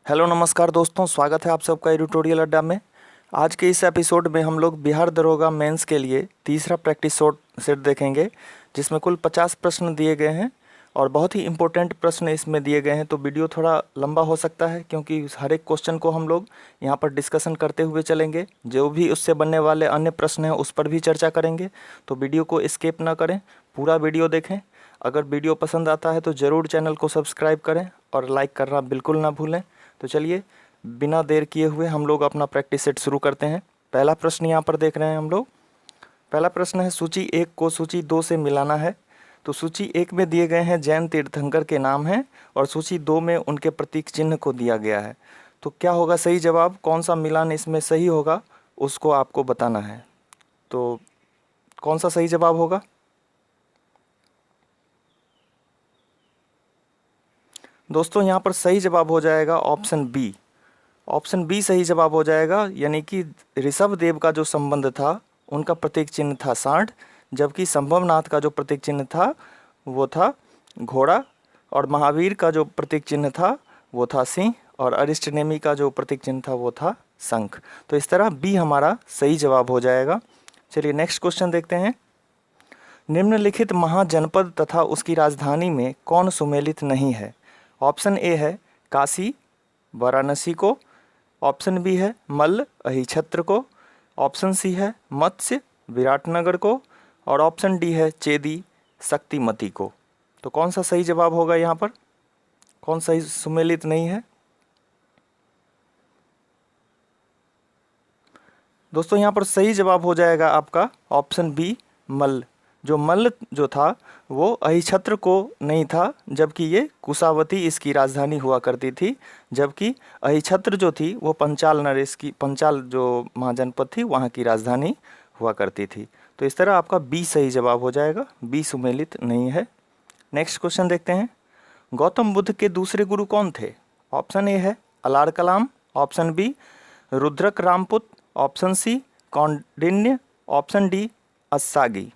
Hello नमस्कार दोस्तों, स्वागत है आप सबका एडिटोरियल अड्डा में। आज के इस एपिसोड में हम लोग बिहार दरोगा मेंस के लिए तीसरा प्रैक्टिस सेट देखेंगे, जिसमें कुल 50 प्रश्न दिए गए हैं और बहुत ही इम्पोर्टेंट प्रश्न इसमें दिए गए हैं। तो वीडियो थोड़ा लंबा हो सकता है क्योंकि हर एक क्वेश्चन को हम लोग यहाँ पर डिस्कशन करते हुए चलेंगे। जो भी उससे बनने वाले अन्य प्रश्न हैं उस पर भी चर्चा करेंगे, तो वीडियो को स्किप ना करें, पूरा वीडियो देखें। अगर वीडियो पसंद आता है तो ज़रूर चैनल को सब्सक्राइब करें और लाइक करना बिल्कुल ना भूलें। तो चलिए बिना देर किए हुए हम लोग अपना प्रैक्टिस सेट शुरू करते हैं। पहला प्रश्न यहाँ पर देख रहे हैं हम लोग। पहला प्रश्न है, सूची 1 को सूची 2 से मिलाना है। तो सूची 1 में दिए गए हैं जैन तीर्थंकर के नाम हैं और सूची 2 में उनके प्रतीक चिन्ह को दिया गया है। तो क्या होगा सही जवाब, कौन सा मिलान इसमें सही होगा उसको आपको बताना है। तो कौन सा सही जवाब होगा? दोस्तों यहाँ पर सही जवाब हो जाएगा ऑप्शन बी। ऑप्शन बी सही जवाब हो जाएगा, यानी कि ऋषभ देव का जो संबंध था उनका प्रतीक चिन्ह था सांड, जबकि संभवनाथ का जो प्रतीक चिन्ह था वो था घोड़ा, और महावीर का जो प्रतीक चिन्ह था वो था सिंह, और अरिष्टनेमी का जो प्रतीक चिन्ह था वो था शंख। तो इस तरह बी हमारा सही जवाब हो जाएगा। चलिए नेक्स्ट क्वेश्चन देखते हैं। निम्नलिखित महाजनपद तथा उसकी राजधानी में कौन सुमेलित नहीं है? ऑप्शन ए है काशी वाराणसी को, ऑप्शन बी है मल्ल अहिछत्र को, ऑप्शन सी है मत्स्य विराटनगर को, और ऑप्शन डी है चेदी शक्तिमती को। तो कौन सा सही जवाब होगा यहाँ पर, कौन सही सुमेलित नहीं है? दोस्तों यहाँ पर सही जवाब हो जाएगा आपका ऑप्शन बी मल्ल। जो मल्ल जो था वो अहिछत्र को नहीं था, जबकि ये कुशावती इसकी राजधानी हुआ करती थी, जबकि अहिछत्र जो थी वो पंचाल नरेश की, पंचाल जो महाजनपद थी वहाँ की राजधानी हुआ करती थी। तो इस तरह आपका बी सही जवाब हो जाएगा, बी सुमेलित नहीं है। नेक्स्ट क्वेश्चन देखते हैं। गौतम बुद्ध के दूसरे गुरु कौन थे? ऑप्शन ए है Alara Kalama, option B Rudraka Ramaputta, option C Kaundinya, option D Assaji.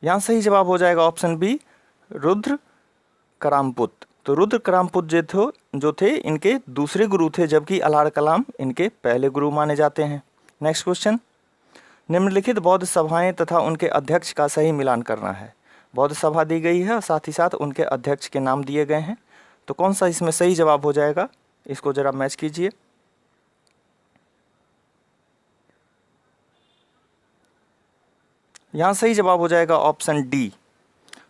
यहाँ सही जवाब हो जाएगा ऑप्शन बी रुद्र करामपुत। तो रुद्र करामपुत जो थे इनके दूसरे गुरु थे, जबकि अलार कलाम इनके पहले गुरु माने जाते हैं। Next question. निम्नलिखित बौद्ध सभाएं तथा उनके अध्यक्ष का सही मिलान करना है। बौद्ध सभा दी गई है और साथ ही साथ उनके अध्यक्ष के नाम दिए गए हैं। तो कौन सा इसमें सही जवाब हो जाएगा, इसको जरा मैच कीजिए। यहाँ सही जवाब हो जाएगा ऑप्शन डी।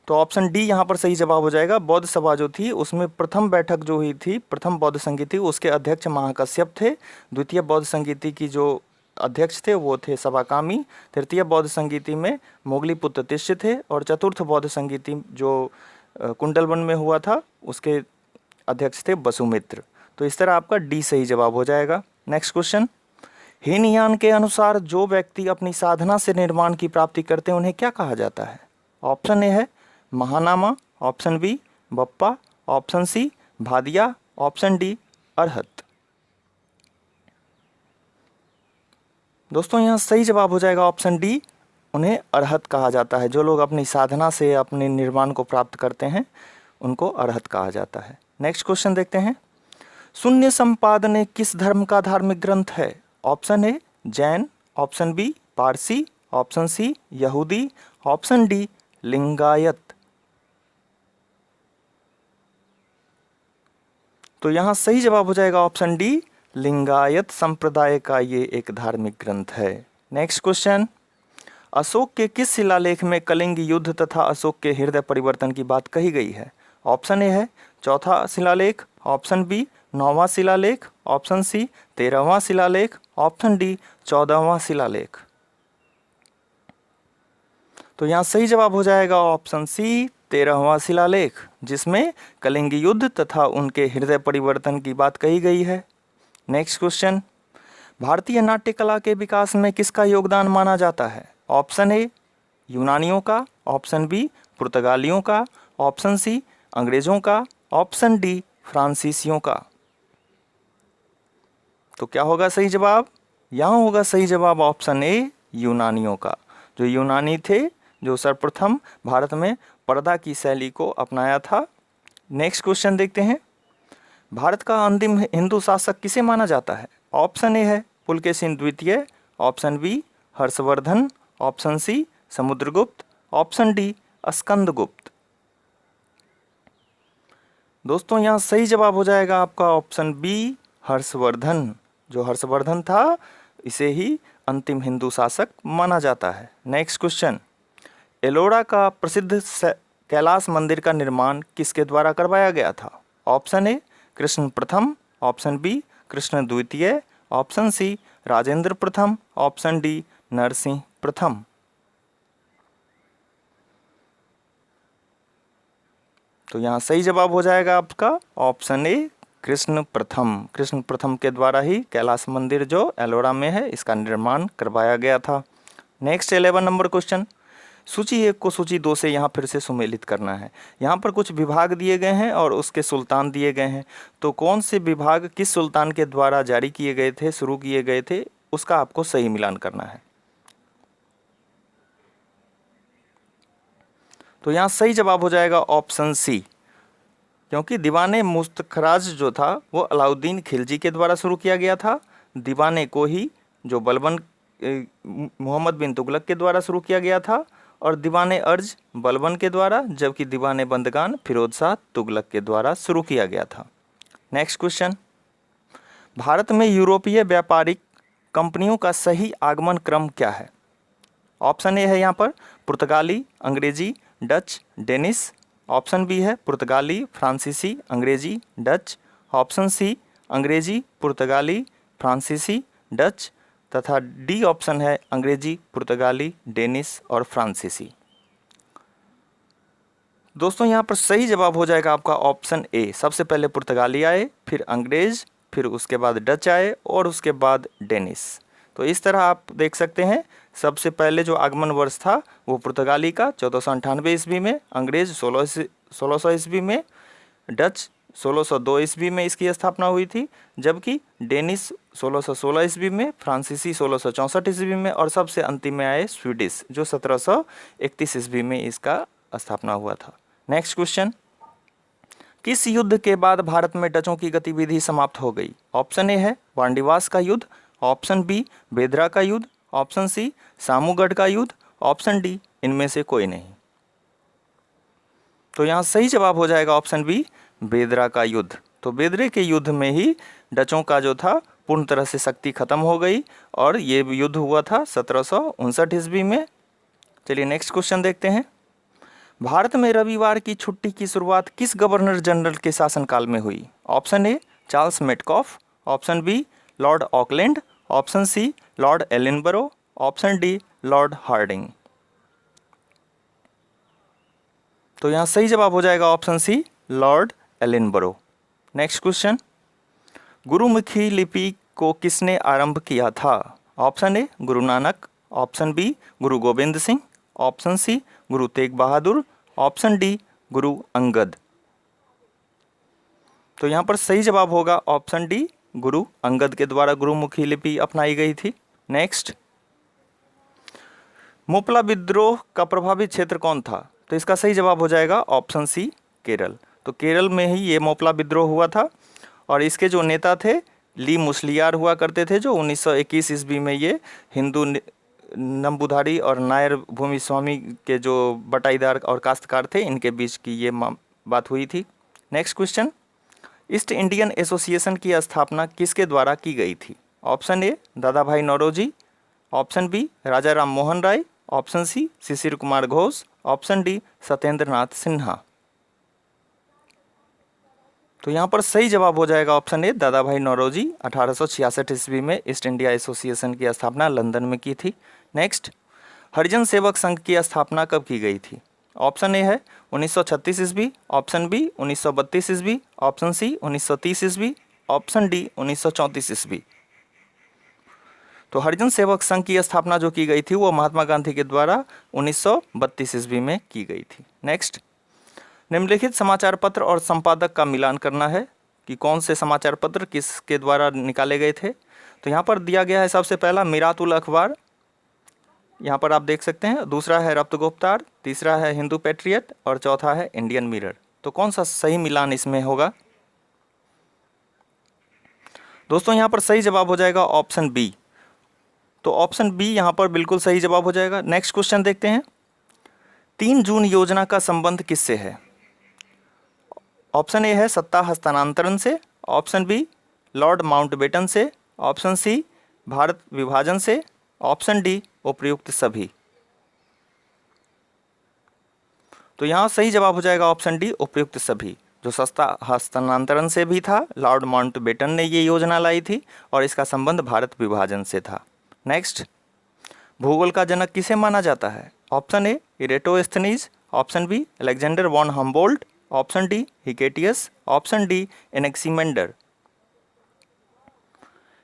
तो ऑप्शन डी यहाँ पर सही जवाब हो जाएगा। बौद्ध सभा जो थी उसमें प्रथम बैठक जो हुई थी, प्रथम बौद्ध संगीति, उसके अध्यक्ष महाकश्यप थे। द्वितीय बौद्ध संगीति की जो अध्यक्ष थे वो थे सभाकामी। तृतीय बौद्ध संगीति में मोगलीपुत्र तिष्य थे, और चतुर्थ बौद्ध संगीति जो कुंडलवन में हुआ था उसके अध्यक्ष थे वसुमित्र। तो इस तरह आपका डी सही जवाब हो जाएगा। Next question. हीनयान के अनुसार जो व्यक्ति अपनी साधना से निर्माण की प्राप्ति करते हैं उन्हें क्या कहा जाता है? ऑप्शन ए है Mahanama, option B Bappa, option C Bhaddiya, option D Arhat. दोस्तों यहाँ सही जवाब हो जाएगा ऑप्शन डी, उन्हें अरहत कहा जाता है। जो लोग अपनी साधना से अपने निर्वाण को प्राप्त करते हैं उनको अरहत कहा जाता है। नेक्स्ट क्वेश्चन देखते हैं। शून्य संपादन किस धर्म का धार्मिक ग्रंथ है? Option A Jain, option B Parsi, option C यहूदी, ऑप्शन डी लिंगायत। तो यहाँ सही जवाब हो जाएगा ऑप्शन डी, लिंगायत संप्रदाय का ये एक धार्मिक ग्रंथ है। Next question. अशोक के किस शिलालेख में कलिंग युद्ध तथा अशोक के हृदय परिवर्तन की बात कही गई है? ऑप्शन ए है चौथा शिलालेख, ऑप्शन बी 9वां शिलालेख, ऑप्शन सी 13वां शिलालेख, ऑप्शन डी 14वां शिलालेख। तो यहाँ सही जवाब हो जाएगा ऑप्शन सी 13वां शिलालेख, जिसमें कलिंग युद्ध तथा उनके हृदय परिवर्तन की बात कही गई है। Next question. भारतीय नाट्य कला के विकास में किसका योगदान माना जाता है? ऑप्शन ए यूनानियों का, ऑप्शन बी पुर्तगालियों का, ऑप्शन सी अंग्रेजों का, ऑप्शन डी फ्रांसीसियों का। तो क्या होगा सही जवाब? यहाँ होगा सही जवाब ऑप्शन ए यूनानियों का। जो यूनानी थे जो सर्वप्रथम भारत में पर्दा की शैली को अपनाया था। नेक्स्ट क्वेश्चन देखते हैं, भारत का अंतिम हिंदू शासक किसे माना जाता है? ऑप्शन ए है पुलकेशिन द्वितीय, option B Harshavardhana, option C Samudragupta, option D Skandagupta. दोस्तों यहाँ सही जवाब हो जाएगा आपका ऑप्शन बी हर्षवर्धन। जो हर्षवर्धन था इसे ही अंतिम हिंदू शासक माना जाता है। नेक्स्ट क्वेश्चन, एलोरा का प्रसिद्ध कैलाश मंदिर का निर्माण किसके द्वारा करवाया गया था? ऑप्शन ए कृष्ण प्रथम, ऑप्शन बी कृष्ण द्वितीय, ऑप्शन सी राजेंद्र प्रथम, ऑप्शन डी नरसिंह प्रथम। तो यहाँ सही जवाब हो जाएगा आपका ऑप्शन ए कृष्ण प्रथम। कृष्ण प्रथम के द्वारा ही कैलाश मंदिर जो एलोरा में है इसका निर्माण करवाया गया था। नेक्स्ट 11 नंबर क्वेश्चन, सूची 1 को सूची 2 से यहाँ फिर से सुमेलित करना है। यहाँ पर कुछ विभाग दिए गए हैं और उसके सुल्तान दिए गए हैं, तो कौन से विभाग किस सुल्तान के द्वारा जारी किए गए थे, शुरू किए गए थे, उसका आपको सही मिलान करना है। तो यहाँ सही जवाब हो जाएगा ऑप्शन सी, क्योंकि दीवाने मुस्तखराज जो था वो अलाउद्दीन खिलजी के द्वारा शुरू किया गया था। दीवाने को ही जो बलबन मोहम्मद बिन तुगलक के द्वारा शुरू किया गया था, और दीवाने अर्ज बलबन के द्वारा, जबकि दीवाने बंदगान फिरोज शाह तुगलक के द्वारा शुरू किया गया था। नेक्स्ट क्वेश्चन, भारत में यूरोपीय व्यापारिक कंपनियों का सही आगमन क्रम क्या है? ऑप्शन ए है यहाँ पर पुर्तगाली, अंग्रेजी, डच, डेनिश, ऑप्शन बी है पुर्तगाली, फ्रांसीसी, अंग्रेजी, डच, ऑप्शन सी अंग्रेजी, पुर्तगाली, फ्रांसीसी, डच, तथा डी ऑप्शन है अंग्रेजी, पुर्तगाली, डेनिश और फ्रांसीसी। दोस्तों यहाँ पर सही जवाब हो जाएगा आपका ऑप्शन ए। सबसे पहले पुर्तगाली आए, फिर अंग्रेज, फिर उसके बाद डच आए और उसके बाद डेनिश। तो इस तरह आप देख सकते हैं, सबसे पहले जो आगमन वर्ष था वो पुर्तगाली का 1498 ईस्वी में, अंग्रेज 1600 ईस्वी में, डच 1602 ईस्वी में इसकी स्थापना हुई थी, जबकि डेनिश 1616 ईस्वी में, फ्रांसीसी 1664 ईस्वी में और सबसे अंतिम में आए स्वीडिश जो 1731 ईस्वी में इसका स्थापना हुआ था। नेक्स्ट क्वेश्चन, किस युद्ध के बाद भारत में डचों की गतिविधि समाप्त हो गई? ऑप्शन ए है वांडीवास का युद्ध, ऑप्शन बी बेदरा का युद्ध, ऑप्शन सी सामूगढ़ का युद्ध, ऑप्शन डी इनमें से कोई नहीं। तो यहाँ सही जवाब हो जाएगा ऑप्शन बी बेदरा का युद्ध। तो बेदरे के युद्ध में ही डचों का जो था पूर्ण तरह से शक्ति खत्म हो गई और ये युद्ध हुआ था 1759 ईस्वी में। चलिए नेक्स्ट क्वेश्चन देखते हैं, भारत में रविवार की छुट्टी की शुरुआत किस गवर्नर जनरल के शासनकाल में हुई? Option A Charles Metcalfe, option B Lord Auckland, option C Lord Ellenborough, option D Lord Hardinge. तो यहाँ सही जवाब हो जाएगा option C Lord Ellenborough. Next question, Gurmukhi लिपि को किसने आरंभ किया था? Option A Guru Nanak, option B Guru Govind Singh, option C Guru Tegh Bahadur, option D Guru Angad. तो यहाँ पर सही जवाब होगा ऑप्शन डी गुरु अंगद के द्वारा गुरुमुखी लिपि अपनाई गई थी। नेक्स्ट, मोपला विद्रोह का प्रभावित क्षेत्र कौन था? तो इसका सही जवाब हो जाएगा ऑप्शन सी केरल। तो केरल में ही ये मोपला विद्रोह हुआ था और इसके जो नेता थे ली मुसलियार हुआ करते थे, जो 1921 ईस्वी में ये हिंदू नंबूधारी और नायर भूमि स्वामी के जो बटाईदार और काश्तकार थे इनके बीच की ये बात हुई थी। Next question, east Indian association की स्थापना किसके द्वारा की गई थी? ऑप्शन ए दादा भाई नौरोजी, ऑप्शन बी राजा Ram Mohan Roy, option C Shishir Kumar Ghosh, option D Satyendra Nath Sinha. तो यहाँ पर सही जवाब हो जाएगा ऑप्शन ए दादा भाई नौरोजी। 1866 ईस्वी में ईस्ट इंडिया एसोसिएशन की स्थापना लंदन में की थी। नेक्स्ट, हरिजन सेवक संघ की स्थापना कब की गई थी? ऑप्शन ए है 1936 ईस्वी, ऑप्शन बी 1932 ईस्वी, ऑप्शन सी 1930 ईस्वी, ऑप्शन डी 1934 ईस्वी। तो हरिजन सेवक संघ की स्थापना जो की गई थी वो महात्मा गांधी के द्वारा 1932 ईस्वी में की गई थी। नेक्स्ट, निम्नलिखित समाचार पत्र और संपादक का मिलान करना है कि कौन से समाचार पत्र किसके द्वारा निकाले गए थे। तो यहाँ पर दिया गया है सबसे पहला मिरातुल अखबार, यहाँ पर आप देख सकते हैं, दूसरा है रफ्त गुफ्तार, तीसरा है हिंदू पैट्रियट और चौथा है इंडियन मिरर। तो कौन सा सही मिलान इसमें होगा? दोस्तों यहाँ पर सही जवाब हो जाएगा ऑप्शन बी। तो ऑप्शन बी यहाँ पर बिल्कुल सही जवाब हो जाएगा। नेक्स्ट क्वेश्चन देखते हैं, 3 जून योजना का संबंध किससे है? ऑप्शन ए है सत्ता हस्तांतरण से, ऑप्शन बी लॉर्ड माउंटबेटन से, ऑप्शन सी भारत विभाजन से, ऑप्शन डी उपर्युक्त सभी। तो यहाँ सही जवाब हो जाएगा ऑप्शन डी उपर्युक्त सभी। जो सत्ता हस्तांतरण से भी था, लॉर्ड माउंटबेटन ने ये योजना लाई थी और इसका संबंध भारत विभाजन से था। नेक्स्ट, भूगोल का जनक किसे माना जाता है? Option A Eratosthenes, option B Alexander von Humboldt, option D Hecataeus, option D Anaximander.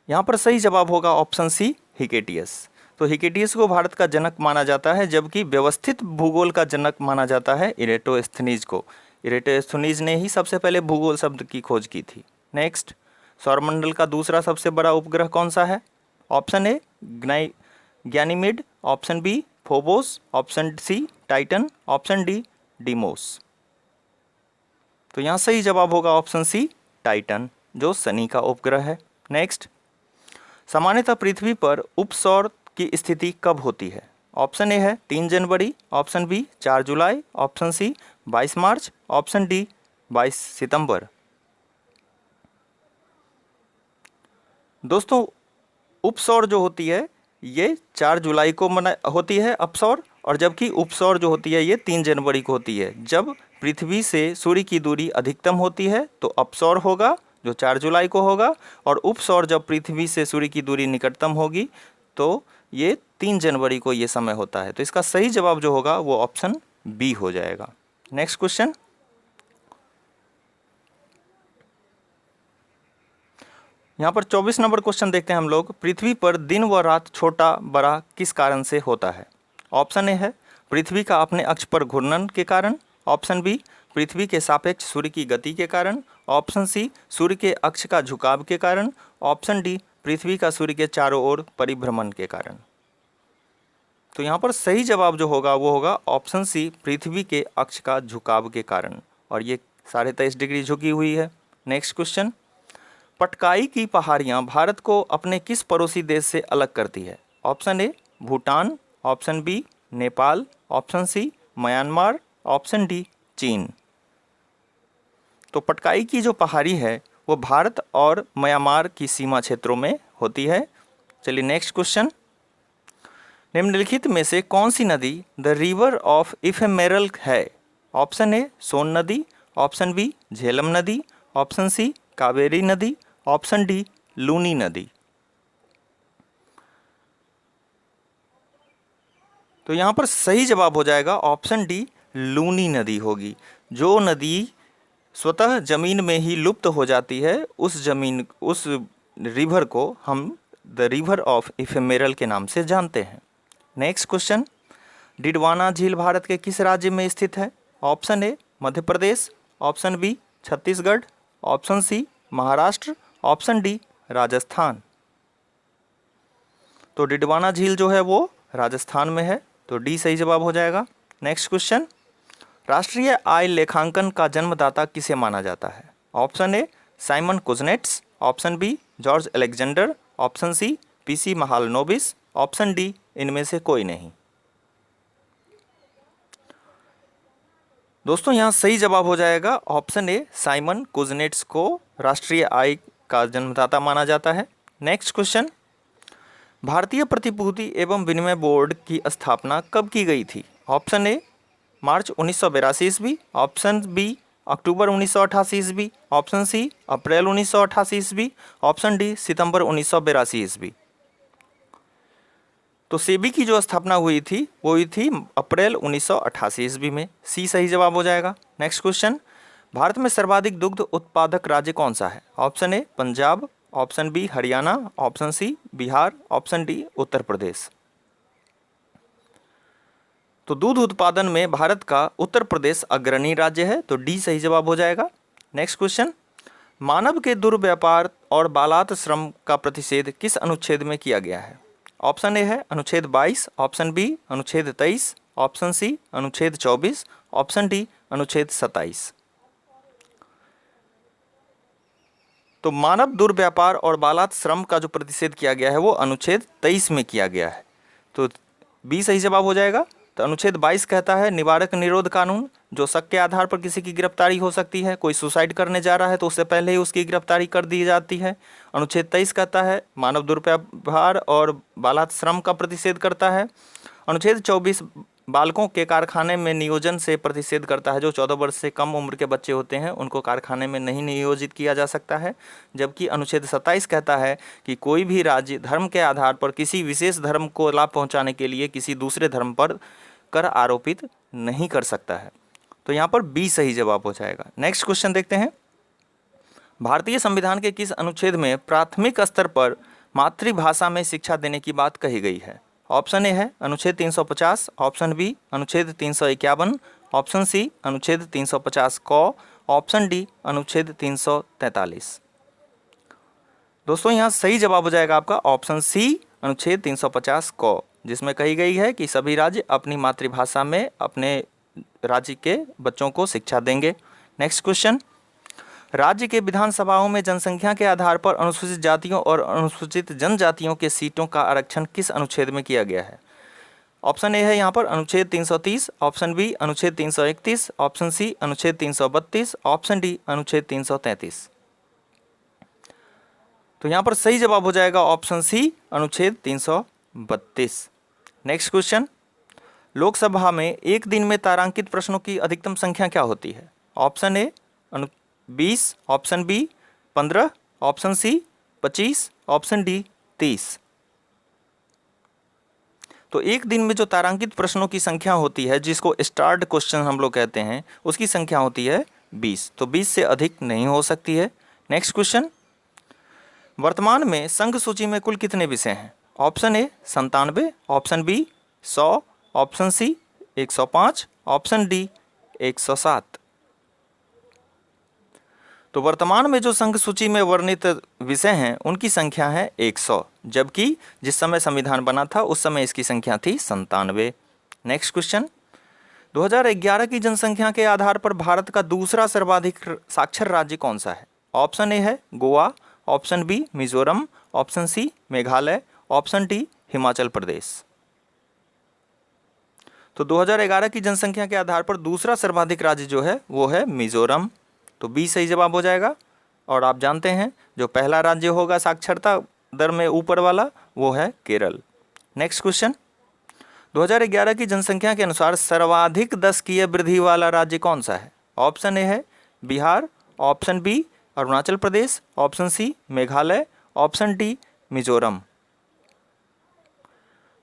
यहाँ पर सही जवाब होगा ऑप्शन सी हिकेटियस। तो हिकेटियस को भारत का जनक माना जाता है, जबकि व्यवस्थित भूगोल का जनक माना जाता है इरेटोस्थनीज को। इरेटोस्थनीज ने ही सबसे पहले भूगोल शब्द की खोज की थी। नेक्स्ट, सौरमंडल का दूसरा सबसे बड़ा उपग्रह कौन सा है? Option A Ganymede, option B Phobos, option C Titan, option D Deimos. तो यहाँ सही जवाब होगा ऑप्शन सी टाइटन, जो शनि का उपग्रह है। नेक्स्ट, सामान्यतः पृथ्वी पर उपसौर की स्थिति कब होती है? ऑप्शन ए है 3 जनवरी, ऑप्शन बी 4 जुलाई, ऑप्शन सी 22 मार्च, ऑप्शन डी 22 सितंबर। दोस्तों उपसौर जो होती है ये 4 जुलाई को होती है अपसौर, और जबकि उपसौर जो होती है ये 3 जनवरी को होती है। जब पृथ्वी से सूर्य की दूरी अधिकतम होती है तो अपसौर होगा जो 4 जुलाई को होगा, और उपसौर जब पृथ्वी से सूर्य की दूरी निकटतम होगी तो ये 3 जनवरी को ये समय होता है। तो इसका सही जवाब जो होगा वो ऑप्शन बी हो जाएगा। नेक्स्ट क्वेश्चन, यहाँ पर 24 नंबर क्वेश्चन देखते हैं हम लोग, पृथ्वी पर दिन व रात छोटा बड़ा किस कारण से होता है? ऑप्शन ए है पृथ्वी का अपने अक्ष पर घूर्णन के कारण, ऑप्शन बी पृथ्वी के सापेक्ष सूर्य की गति के कारण, ऑप्शन सी सूर्य के अक्ष का झुकाव के कारण, ऑप्शन डी पृथ्वी का सूर्य के चारों ओर परिभ्रमण के कारण। तो यहाँ पर सही जवाब जो होगा वो होगा ऑप्शन सी पृथ्वी के अक्ष का झुकाव के कारण, और ये 23.5 डिग्री झुकी हुई है। नेक्स्ट क्वेश्चन, पटकाई की पहाड़ियाँ भारत को अपने किस पड़ोसी देश से अलग करती है? Option A Bhutan, option B Nepal, option C Myanmar, option D चीन। तो पटकाई की जो पहाड़ी है वो भारत और म्यांमार की सीमा क्षेत्रों में होती है। चलिए नेक्स्ट क्वेश्चन, निम्नलिखित में से कौन सी नदी द रिवर ऑफ इफेमेरल है? ऑप्शन ए सोन नदी, ऑप्शन बी झेलम नदी, ऑप्शन सी कावेरी नदी, ऑप्शन डी लूनी नदी। तो यहाँ पर सही जवाब हो जाएगा ऑप्शन डी लूनी नदी होगी। जो नदी स्वतः जमीन में ही लुप्त हो जाती है उस रिवर को हम द रिवर ऑफ इफेमेरल के नाम से जानते हैं। नेक्स्ट क्वेश्चन, डिडवाना झील भारत के किस राज्य में स्थित है? Option A Madhya Pradesh, option B Chhattisgarh, option C Maharashtra, option D Rajasthan. तो डिडवाना झील जो है वो राजस्थान में है, तो डी सही जवाब हो जाएगा। नेक्स्ट क्वेश्चन, राष्ट्रीय आय लेखांकन का जन्मदाता किसे माना जाता है? Option A Simon Kuznets, option B George Alexander, option C PC Mahalanobis, option D इनमें से कोई नहीं। दोस्तों यहाँ सही जवाब हो जाएगा ऑप्शन ए साइमन कुजनेट्स को राष्ट्रीय आय का जन्मदाता माना जाता है। नेक्स्ट क्वेश्चन, भारतीय प्रतिभूति एवं विनिमय बोर्ड की स्थापना कब की गई थी? ऑप्शन ए मार्च 1982 ईस्वी, ऑप्शन बी अक्टूबर 1988 ईस्वी, ऑप्शन सी अप्रैल 1988 ईस्वी, ऑप्शन डी सितंबर 1982 ईस्वी। तो सेबी की जो स्थापना हुई थी वो हुई थी अप्रैल 1988 ईस्वी में, सी सही जवाब हो जाएगा। नेक्स्ट क्वेश्चन, भारत में सर्वाधिक दुग्ध उत्पादक राज्य कौन सा है? Option A Punjab, option B Haryana, option C Bihar, option D Uttar Pradesh. तो दूध उत्पादन में भारत का उत्तर प्रदेश अग्रणी राज्य है, तो डी सही जवाब हो जाएगा। नेक्स्ट क्वेश्चन, मानव के दुर्व्यापार और बालात श्रम का प्रतिषेध किस अनुच्छेद में किया गया है? ऑप्शन ए है अनुच्छेद 22, ऑप्शन बी अनुच्छेद 23, ऑप्शन सी अनुच्छेद 24, ऑप्शन डी अनुच्छेद 27। तो मानव दुर्व्यापार और बालात श्रम का जो प्रतिषेध किया गया है वो अनुच्छेद 23 में किया गया है, तो बी सही जवाब हो जाएगा। तो अनुच्छेद 22 कहता है निवारक निरोध कानून, जो शक के आधार पर किसी की गिरफ्तारी हो सकती है, कोई सुसाइड करने जा रहा है तो उससे पहले ही उसकी गिरफ्तारी कर दी जाती है। अनुच्छेद 23 कहता है मानव दुर्व्यवहार और बालात श्रम का प्रतिषेध करता है। अनुच्छेद 24 बालकों के कारखाने में नियोजन से प्रतिषेध करता है, जो 14 वर्ष से कम उम्र के बच्चे होते हैं उनको कारखाने में नहीं नियोजित किया जा सकता है। जबकि अनुच्छेद 27 कहता है कि कोई भी राज्य धर्म के आधार पर किसी विशेष धर्म को लाभ पहुंचाने के लिए किसी दूसरे धर्म पर कर आरोपित नहीं कर सकता है। तो यहाँ पर बी सही जवाब हो जाएगा। नेक्स्ट क्वेश्चन देखते हैं, भारतीय संविधान के किस अनुच्छेद में प्राथमिक स्तर पर मातृभाषा में शिक्षा देने की बात कही गई है? ऑप्शन ए है अनुच्छेद 350, ऑप्शन बी अनुच्छेद 351, ऑप्शन सी अनुच्छेद 350 क, ऑप्शन डी अनुच्छेद 343। दोस्तों यहाँ सही जवाब हो जाएगा आपका ऑप्शन सी अनुच्छेद 350 क, जिसमें कही गई है कि सभी राज्य अपनी मातृभाषा में अपने राज्य के बच्चों को शिक्षा देंगे। नेक्स्ट क्वेश्चन, राज्य के विधानसभाओं में जनसंख्या के आधार पर अनुसूचित जातियों और अनुसूचित जनजातियों के सीटों का आरक्षण किस अनुच्छेद में किया गया है? ऑप्शन ए है यहाँ पर अनुच्छेद 330, ऑप्शन बी अनुच्छेद 331, ऑप्शन सी अनुच्छेद 332, ऑप्शन डी अनुच्छेद 333। तो यहाँ पर सही जवाब हो जाएगा ऑप्शन सी अनुच्छेद 332। नेक्स्ट क्वेश्चन, लोकसभा में एक दिन में तारांकित प्रश्नों की अधिकतम संख्या क्या होती है? Option A 20, option B 15, option C 25, option D 30। तो एक दिन में जो तारांकित प्रश्नों की संख्या होती है, जिसको स्टार्ड क्वेश्चन हम लोग कहते हैं, उसकी संख्या होती है 20। तो 20 से अधिक नहीं हो सकती है। नेक्स्ट क्वेश्चन, वर्तमान में संघ सूची में कुल कितने विषय हैं? Option A 97, option B 100, option C 105, option D 107। तो वर्तमान में जो संघ सूची में वर्णित विषय हैं उनकी संख्या है 100, जबकि जिस समय संविधान बना था उस समय इसकी संख्या थी 97। नेक्स्ट क्वेश्चन, 2011 की जनसंख्या के आधार पर भारत का दूसरा सर्वाधिक साक्षर राज्य कौन सा है? ऑप्शन ए है Goa, option B Mizoram, option C Meghalaya, option D Himachal Pradesh. तो 2011 की जनसंख्या के आधार पर दूसरा सर्वाधिक राज्य जो है वो है मिजोरम। तो बी सही जवाब हो जाएगा। और आप जानते हैं जो पहला राज्य होगा साक्षरता दर में ऊपर वाला वो है केरल। नेक्स्ट क्वेश्चन, 2011 की जनसंख्या के अनुसार सर्वाधिक दशकीय वृद्धि वाला राज्य कौन सा है? ऑप्शन ए है Bihar, option B Arunachal Pradesh, option C Meghalaya, option D Mizoram.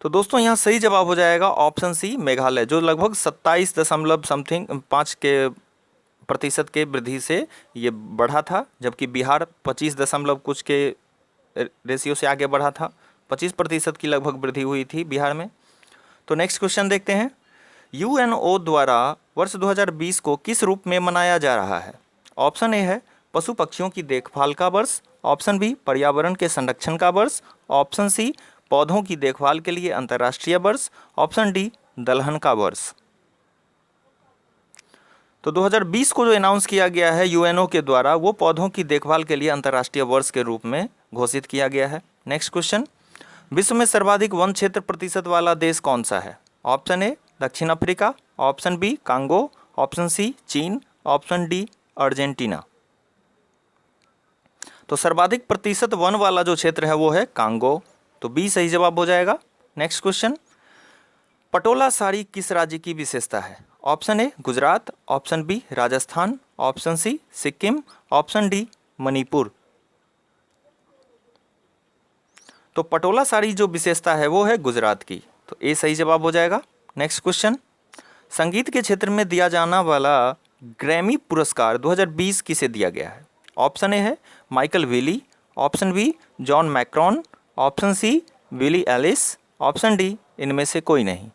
तो दोस्तों यहाँ सही जवाब हो जाएगा ऑप्शन सी मेघालय, जो लगभग 27 दशमलव समथिंग 5 के प्रतिशत के वृद्धि से ये बढ़ा था, जबकि बिहार 25 दशमलव कुछ के रेशियो से आगे बढ़ा था। 25% की लगभग वृद्धि हुई थी बिहार में। तो नेक्स्ट क्वेश्चन देखते हैं, यूएनओ द्वारा वर्ष 2020 को किस रूप में मनाया जा रहा है? ऑप्शन ए है पशु पक्षियों की देखभाल का वर्ष, ऑप्शन बी पर्यावरण के संरक्षण का वर्ष, ऑप्शन सी पौधों की देखभाल के लिए अंतर्राष्ट्रीय वर्ष, ऑप्शन डी दलहन का वर्ष। तो 2020 को जो अनाउंस किया गया है यूएनओ के द्वारा, वो पौधों की देखभाल के लिए अंतर्राष्ट्रीय वर्ष के रूप में घोषित किया गया है। नेक्स्ट क्वेश्चन, विश्व में सर्वाधिक वन क्षेत्र प्रतिशत वाला देश कौन सा है? ऑप्शन ए दक्षिण Africa, option B Congo, option C चीन, ऑप्शन डी अर्जेंटीना। तो सर्वाधिक प्रतिशत वन वाला जो क्षेत्र है वो है कांगो। तो बी सही जवाब हो जाएगा। नेक्स्ट क्वेश्चन, पटोला साड़ी किस राज्य की विशेषता है? Option A Gujarat, option B Rajasthan, option C Sikkim, option D Manipur. तो पटोला साड़ी जो विशेषता है वो है गुजरात की। तो ए सही जवाब हो जाएगा। नेक्स्ट क्वेश्चन, संगीत के क्षेत्र में दिया जाना वाला ग्रैमी पुरस्कार 2020 किसे दिया गया है? ऑप्शन ए है Michael Willie, option B John Macron, option C Willie Ellis, option D इनमें से कोई नहीं।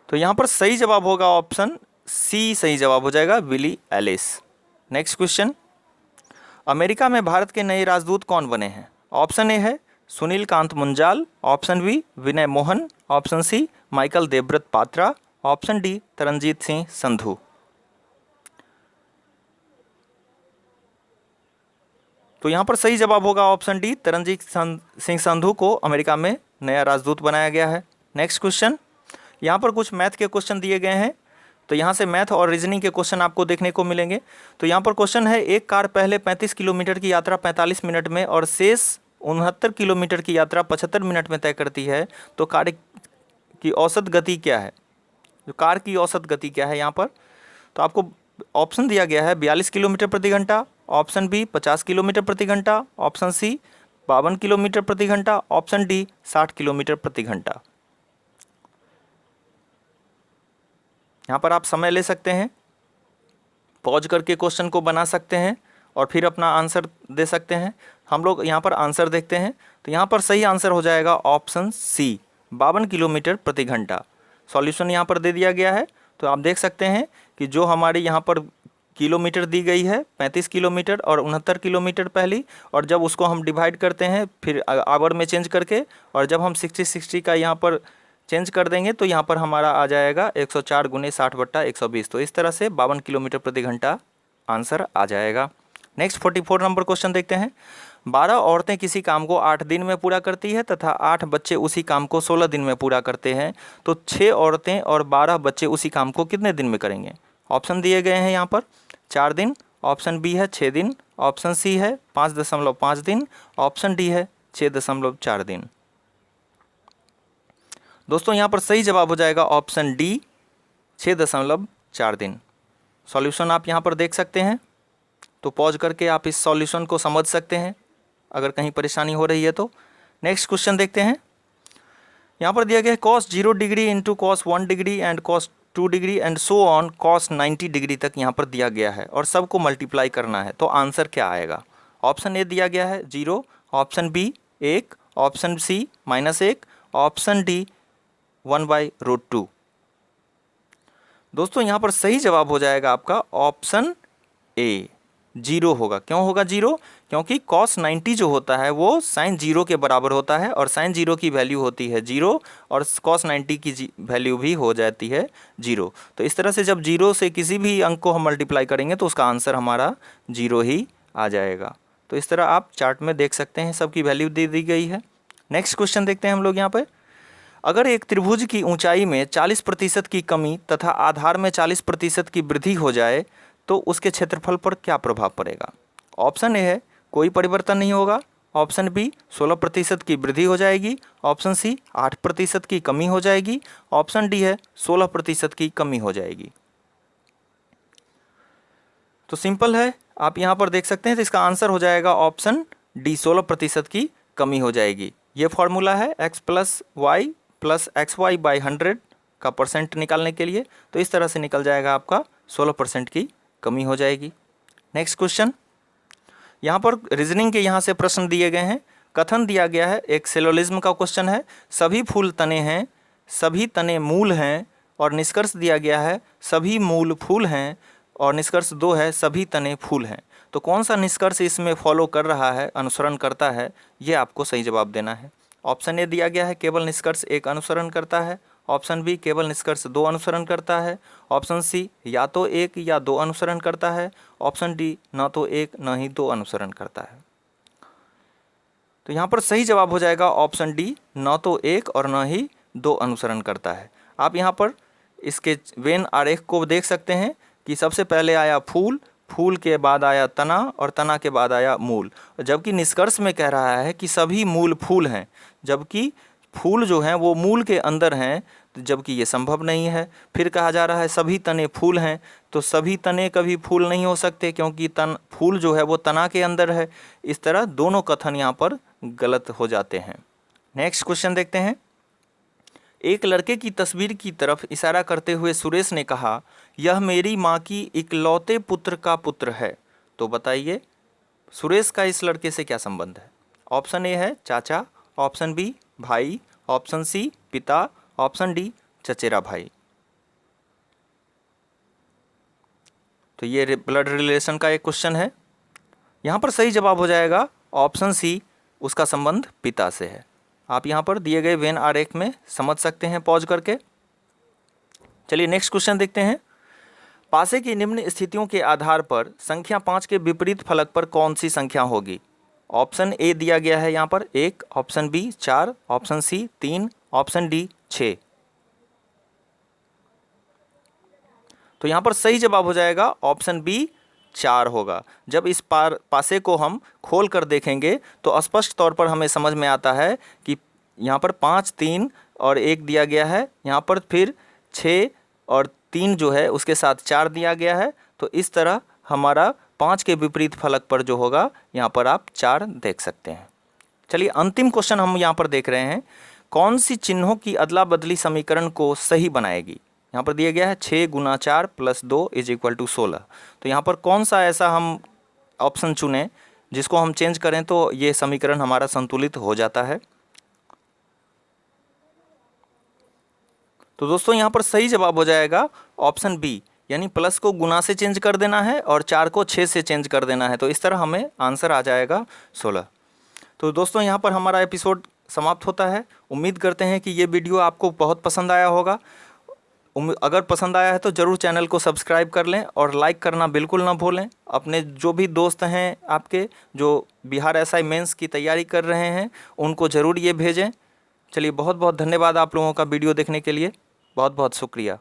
तो यहाँ पर सही जवाब होगा ऑप्शन सी सही जवाब हो जाएगा, Willie Ellis. Next question, America में भारत के नए राजदूत कौन बने हैं? ऑप्शन ए है Sunil Kant Munjal, option B Vinay Mohan, option C Michael Devvrat Patra, option D Taranjit Singh Sandhu. तो यहाँ पर सही जवाब होगा ऑप्शन डी, तरनजीत सिंह संधू को अमेरिका में नया राजदूत बनाया गया है। नेक्स्ट क्वेश्चन, यहाँ पर कुछ मैथ के क्वेश्चन दिए गए हैं, तो यहाँ से मैथ और रीजनिंग के क्वेश्चन आपको देखने को मिलेंगे। तो यहाँ पर क्वेश्चन है, एक कार पहले 35 किलोमीटर की यात्रा 45 मिनट में और शेष 69 किलोमीटर की यात्रा 75 मिनट में तय करती है, तो कार की औसत गति क्या है? जो कार की औसत गति क्या है यहाँ पर? तो आपको ऑप्शन दिया गया है 42 किलोमीटर प्रति घंटा, ऑप्शन बी 50 किलोमीटर प्रति घंटा, ऑप्शन सी 52 किलोमीटर प्रति घंटा, ऑप्शन डी 60 किलोमीटर प्रति घंटा। यहाँ पर आप समय ले सकते हैं, पॉज करके क्वेश्चन को बना सकते हैं और फिर अपना आंसर दे सकते हैं। हम लोग यहाँ पर आंसर देखते हैं, तो यहाँ पर सही आंसर हो जाएगा ऑप्शन सी 52 किलोमीटर प्रति घंटा। सॉल्यूशन यहाँ पर दे दिया गया है, तो आप देख सकते हैं कि जो हमारी यहाँ पर किलोमीटर दी गई है 35 किलोमीटर और 69 किलोमीटर पहली, और जब उसको हम डिवाइड करते हैं फिर आवर में चेंज करके, और जब हम 60 का यहाँ पर चेंज कर देंगे तो यहाँ पर हमारा आ जाएगा 104 गुने 60/120। तो इस तरह से 52 किलोमीटर प्रति घंटा आंसर आ जाएगा। नेक्स्ट 44 नंबर क्वेश्चन देखते हैं। 12 औरतें किसी काम को 8 दिन में पूरा करती है तथा 8 बच्चे उसी काम को 16 दिन में पूरा करते हैं, तो 6 औरतें और 12 बच्चे उसी काम को कितने दिन में करेंगे? ऑप्शन दिए गए हैं यहाँ पर 4 दिन, ऑप्शन बी है 6 दिन, ऑप्शन सी है 5.5 दिन, ऑप्शन डी है 6.4 दिन। दोस्तों यहाँ पर सही जवाब हो जाएगा ऑप्शन डी 6.4 दिन। सॉल्यूशन आप यहाँ पर देख सकते हैं, तो पॉज करके आप इस सॉल्यूशन को समझ सकते हैं अगर कहीं परेशानी हो रही है तो। नेक्स्ट क्वेश्चन देखते हैं। यहाँ पर दिया गया है cos 0 degree into cos 1 degree and cos 2 degree and so on cos 90 degree तक यहाँ पर दिया गया है और सबको मल्टीप्लाई करना है, तो आंसर क्या आएगा? ऑप्शन ए दिया गया है 0, option B 1, option C -1, option D 1/√2। दोस्तों यहाँ पर सही जवाब हो जाएगा आपका ऑप्शन ए 0 होगा। क्यों होगा 0? क्योंकि cos 90 जो होता है वो sin 0 के बराबर होता है और sin 0 की वैल्यू होती है 0 और cos 90 की वैल्यू भी हो जाती है 0। तो इस तरह से जब 0 से किसी भी अंक को हम मल्टीप्लाई करेंगे तो उसका आंसर हमारा 0 ही आ जाएगा। तो इस तरह आप चार्ट में देख सकते हैं सबकी वैल्यू दे दी गई है। नेक्स्ट क्वेश्चन देखते हैं हम लोग यहाँ पर। अगर एक त्रिभुज की ऊंचाई में 40% की कमी तथा आधार में 40% की वृद्धि हो जाए तो उसके क्षेत्रफल पर क्या प्रभाव पड़ेगा? ऑप्शन ए है कोई परिवर्तन नहीं होगा, ऑप्शन बी 16% की वृद्धि हो जाएगी, ऑप्शन सी 8% की कमी हो जाएगी, ऑप्शन डी है 16% की कमी हो जाएगी। तो सिंपल है, आप यहाँ पर देख सकते हैं, तो इसका आंसर हो जाएगा ऑप्शन डी 16% की कमी हो जाएगी। ये फॉर्मूला है x + y + xy/100 का परसेंट निकालने के लिए, तो इस तरह से निकल जाएगा आपका 16% की कमी हो जाएगी। नेक्स्ट क्वेश्चन, यहाँ पर रीजनिंग के यहाँ से प्रश्न दिए गए हैं। कथन दिया गया है, एक सिलोजिज्म का क्वेश्चन है, सभी फूल तने हैं, सभी तने मूल हैं, और निष्कर्ष दिया गया है सभी मूल फूल हैं, और निष्कर्ष 2 है सभी तने फूल हैं। तो कौन सा निष्कर्ष इसमें फॉलो कर रहा है, अनुसरण करता है, ये आपको सही जवाब देना है। ऑप्शन ए दिया गया है केवल निष्कर्ष 1 अनुसरण करता है, ऑप्शन बी केवल निष्कर्ष 2 अनुसरण करता है, ऑप्शन सी या तो 1 या 2 अनुसरण करता है, ऑप्शन डी न तो 1 न ही 2 अनुसरण करता है। तो यहाँ पर सही जवाब हो जाएगा ऑप्शन डी न तो 1 और न ही 2 अनुसरण करता है। आप यहाँ पर इसके वेन आरेख को देख सकते हैं कि सबसे पहले आया फूल, फूल के बाद आया तना और तना के बाद आया मूल, जबकि निष्कर्ष में कह रहा है कि सभी मूल फूल हैं, जबकि फूल जो हैं वो मूल के अंदर हैं, जबकि ये संभव नहीं है। फिर कहा जा रहा है सभी तने फूल हैं, तो सभी तने कभी फूल नहीं हो सकते क्योंकि फूल जो है वो तना के अंदर है। इस तरह दोनों कथन यहाँ पर गलत हो जाते हैं। नेक्स्ट क्वेश्चन देखते हैं। एक लड़के की तस्वीर की तरफ इशारा करते हुए सुरेश ने कहा, यह मेरी माँ की इकलौते पुत्र का पुत्र है। तो बताइए सुरेश का इस लड़के से क्या संबंध है? ऑप्शन ए है चाचा, ऑप्शन बी भाई, ऑप्शन सी पिता, ऑप्शन डी चचेरा भाई। तो ये ब्लड रिलेशन का एक क्वेश्चन है। यहाँ पर सही जवाब हो जाएगा ऑप्शन सी उसका संबंध पिता से है। आप यहाँ पर दिए गए वेन आरेख में समझ सकते हैं पॉज करके। चलिए नेक्स्ट क्वेश्चन देखते हैं। पासे की निम्न स्थितियों के आधार पर संख्या 5 के विपरीत फलक पर कौन सी संख्या होगी? ऑप्शन ए दिया गया है यहाँ पर 1, option B 4, option C 3, option D 6। तो यहाँ पर सही जवाब हो जाएगा ऑप्शन बी 4 होगा। जब इस पासे को हम खोल कर देखेंगे तो स्पष्ट तौर पर हमें समझ में आता है कि यहाँ पर 5, 3 और 1 दिया गया है, यहाँ पर फिर 6 और 3 जो है उसके साथ 4 दिया गया है। तो इस तरह हमारा 5 के विपरीत फलक पर जो होगा यहाँ पर आप 4 देख सकते हैं। चलिए अंतिम क्वेश्चन हम यहाँ पर देख रहे हैं, कौन सी चिन्हों की अदला बदली समीकरण को सही बनाएगी? यहाँ पर दिया गया है 6 × 4 + 2 = 16। तो यहाँ पर कौन सा ऐसा हम ऑप्शन चुनें जिसको हम चेंज करें तो ये समीकरण हमारा संतुलित हो जाता है? तो दोस्तों यहाँ पर सही जवाब हो जाएगा ऑप्शन बी, यानी प्लस को गुना से चेंज कर देना है और 4 को 6 से चेंज कर देना है। तो इस तरह हमें आंसर आ जाएगा 16। तो दोस्तों यहाँ पर हमारा एपिसोड समाप्त होता है। उम्मीद करते हैं कि ये वीडियो आपको बहुत पसंद आया होगा। अगर पसंद आया है तो ज़रूर चैनल को सब्सक्राइब कर लें और लाइक करना बिल्कुल ना भूलें। अपने जो भी दोस्त हैं आपके जो बिहार एसआई मेंस की तैयारी कर रहे हैं उनको ज़रूर ये भेजें। चलिए बहुत बहुत धन्यवाद आप लोगों का वीडियो देखने के लिए, बहुत बहुत शुक्रिया।